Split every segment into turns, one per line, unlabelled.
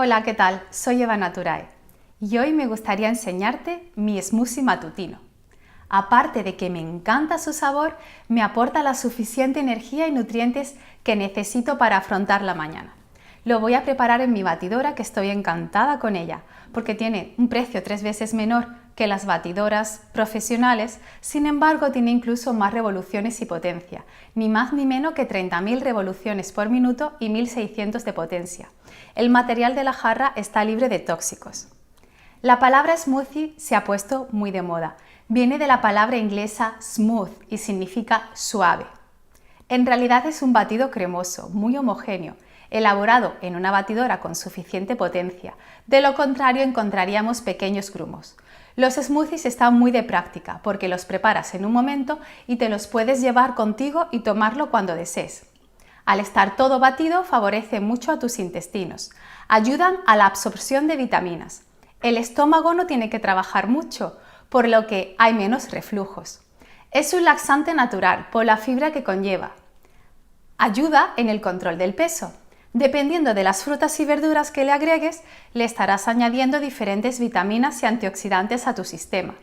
Hola, ¿qué tal? Soy Eva Naturae y hoy me gustaría enseñarte mi smoothie matutino. Aparte de que me encanta su sabor, me aporta la suficiente energía y nutrientes que necesito para afrontar la mañana. Lo voy a preparar en mi batidora, que estoy encantada con ella, porque tiene un precio 3 veces menor que las batidoras profesionales, sin embargo tiene incluso más revoluciones y potencia, ni más ni menos que 30.000 revoluciones por minuto y 1.600 de potencia. El material de la jarra está libre de tóxicos. La palabra smoothie se ha puesto muy de moda. Viene de la palabra inglesa smooth y significa suave. En realidad es un batido cremoso, muy homogéneo, elaborado en una batidora con suficiente potencia. De lo contrario encontraríamos pequeños grumos. Los smoothies están muy de práctica porque los preparas en un momento y te los puedes llevar contigo y tomarlo cuando desees. Al estar todo batido favorece mucho a tus intestinos, ayudan a la absorción de vitaminas. El estómago no tiene que trabajar mucho, por lo que hay menos reflujos. Es un laxante natural por la fibra que conlleva. Ayuda en el control del peso. Dependiendo de las frutas y verduras que le agregues, le estarás añadiendo diferentes vitaminas y antioxidantes a tu sistema.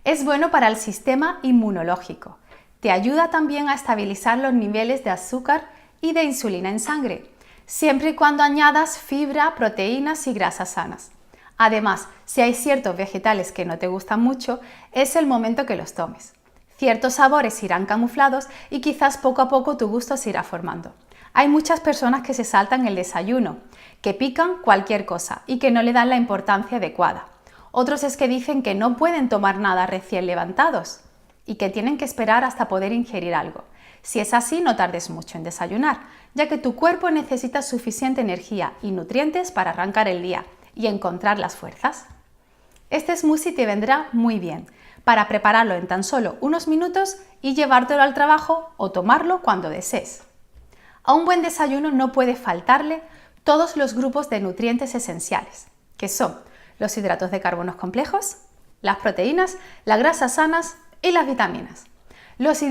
Es bueno para el sistema inmunológico. Te ayuda también a estabilizar los niveles de azúcar y de insulina en sangre, siempre y cuando añadas fibra, proteínas y grasas sanas. Además, si hay ciertos vegetales que no te gustan mucho, es el momento que los tomes. Ciertos sabores irán camuflados y quizás poco a poco tu gusto se irá formando. Hay muchas personas que se saltan el desayuno, que pican cualquier cosa y que no le dan la importancia adecuada. Otros es que dicen que no pueden tomar nada recién levantados y que tienen que esperar hasta poder ingerir algo. Si es así, no tardes mucho en desayunar, ya que tu cuerpo necesita suficiente energía y nutrientes para arrancar el día y encontrar las fuerzas. Este smoothie te vendrá muy bien para prepararlo en tan solo unos minutos y llevártelo al trabajo o tomarlo cuando desees. A un buen desayuno no puede faltarle todos los grupos de nutrientes esenciales, que son los hidratos de carbono complejos, las proteínas, las grasas sanas y las vitaminas. Los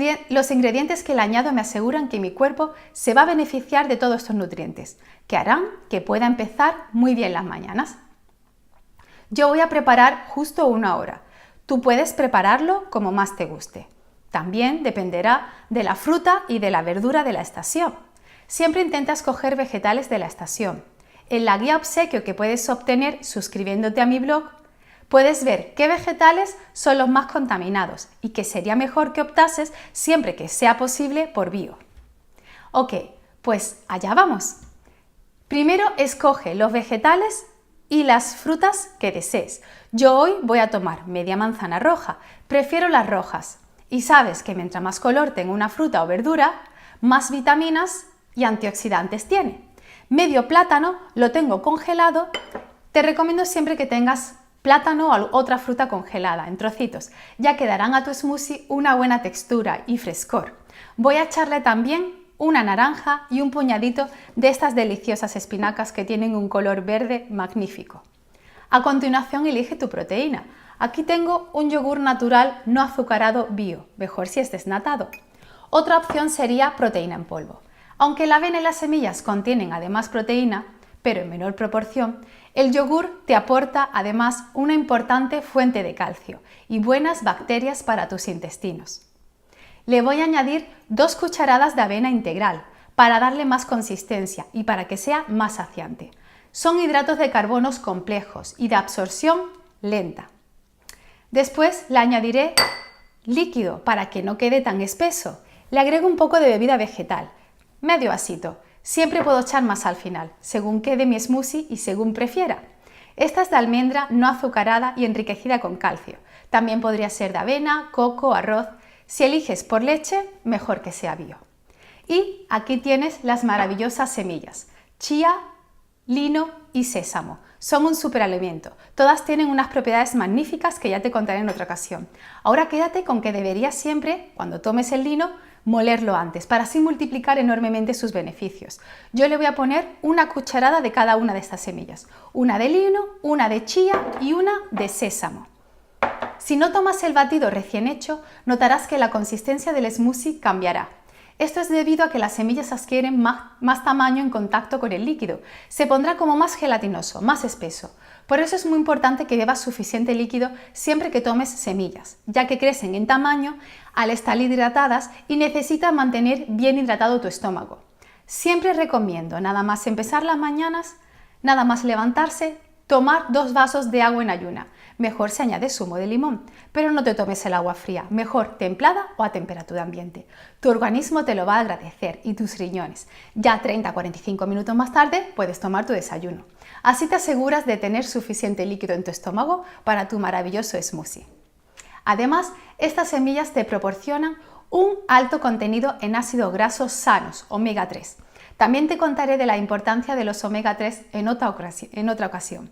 ingredientes que le añado me aseguran que mi cuerpo se va a beneficiar de todos estos nutrientes, que harán que pueda empezar muy bien las mañanas. Yo voy a preparar justo 1 hora. Tú puedes prepararlo como más te guste. También dependerá de la fruta y de la verdura de la estación. Siempre intenta escoger vegetales de la estación. En la guía obsequio que puedes obtener suscribiéndote a mi blog, puedes ver qué vegetales son los más contaminados y que sería mejor que optases, siempre que sea posible, por bio. Ok, pues allá vamos. Primero escoge los vegetales y las frutas que desees. Yo hoy voy a tomar media manzana roja, prefiero las rojas. Y sabes que mientras más color tenga una fruta o verdura, más vitaminas y antioxidantes tiene. Medio plátano lo tengo congelado. Te recomiendo siempre que tengas plátano o otra fruta congelada en trocitos, ya que darán a tu smoothie una buena textura y frescor. Voy a echarle también una naranja y un puñadito de estas deliciosas espinacas que tienen un color verde magnífico. A continuación elige tu proteína. Aquí tengo un yogur natural no azucarado bio, mejor si es desnatado. Otra opción sería proteína en polvo. Aunque la avena y las semillas contienen además proteína, pero en menor proporción, el yogur te aporta además una importante fuente de calcio y buenas bacterias para tus intestinos. Le voy a añadir 2 cucharadas de avena integral para darle más consistencia y para que sea más saciante. Son hidratos de carbonos complejos y de absorción lenta. Después le añadiré líquido para que no quede tan espeso. Le agrego un poco de bebida vegetal, medio vasito. Siempre puedo echar más al final, según quede mi smoothie y según prefiera. Esta es de almendra no azucarada y enriquecida con calcio. También podría ser de avena, coco, arroz. Si eliges por leche, mejor que sea bio. Y aquí tienes las maravillosas semillas, chía, lino y sésamo. Son un superalimento. Todas tienen unas propiedades magníficas que ya te contaré en otra ocasión. Ahora quédate con que deberías siempre, cuando tomes el lino, molerlo antes, para así multiplicar enormemente sus beneficios. Yo le voy a poner una cucharada de cada una de estas semillas. Una de lino, una de chía y una de sésamo. Si no tomas el batido recién hecho, notarás que la consistencia del smoothie cambiará. Esto es debido a que las semillas adquieren más tamaño en contacto con el líquido. Se pondrá como más gelatinoso, más espeso. Por eso es muy importante que bebas suficiente líquido siempre que tomes semillas, ya que crecen en tamaño al estar hidratadas y necesitan mantener bien hidratado tu estómago. Siempre recomiendo, nada más empezar las mañanas, nada más levantarse, tomar 2 vasos de agua en ayuna. Mejor se añade zumo de limón, pero no te tomes el agua fría, mejor templada o a temperatura ambiente. Tu organismo te lo va a agradecer y tus riñones. Ya 30-45 minutos más tarde puedes tomar tu desayuno. Así te aseguras de tener suficiente líquido en tu estómago para tu maravilloso smoothie. Además, estas semillas te proporcionan un alto contenido en ácidos grasos sanos, omega 3. También te contaré de la importancia de los omega 3 en otra ocasión.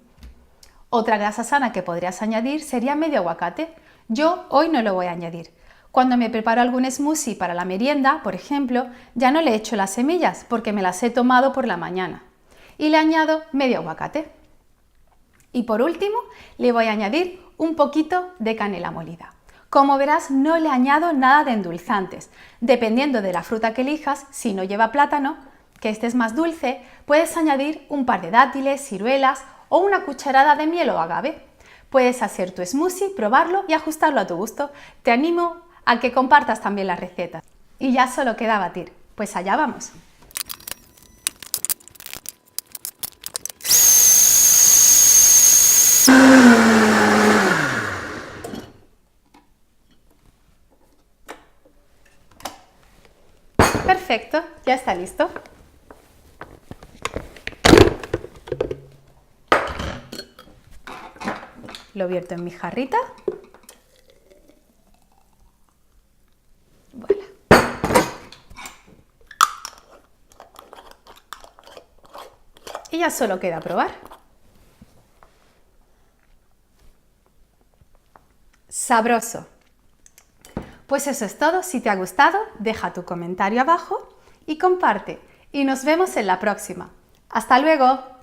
Otra grasa sana que podrías añadir sería medio aguacate. Yo hoy no lo voy a añadir. Cuando me preparo algún smoothie para la merienda, por ejemplo, ya no le echo las semillas porque me las he tomado por la mañana. Y le añado medio aguacate. Y por último, le voy a añadir un poquito de canela molida. Como verás, no le añado nada de endulzantes. Dependiendo de la fruta que elijas, si no lleva plátano, que este es más dulce, puedes añadir un par de dátiles, ciruelas o una cucharada de miel o agave. Puedes hacer tu smoothie, probarlo y ajustarlo a tu gusto. Te animo a que compartas también las recetas. Y ya solo queda batir. Pues allá vamos. Perfecto, ya está listo. Lo vierto en mi jarrita. Voilà. Y ya solo queda probar. Sabroso. Pues eso es todo. Si te ha gustado, deja tu comentario abajo y comparte. Y nos vemos en la próxima. ¡Hasta luego!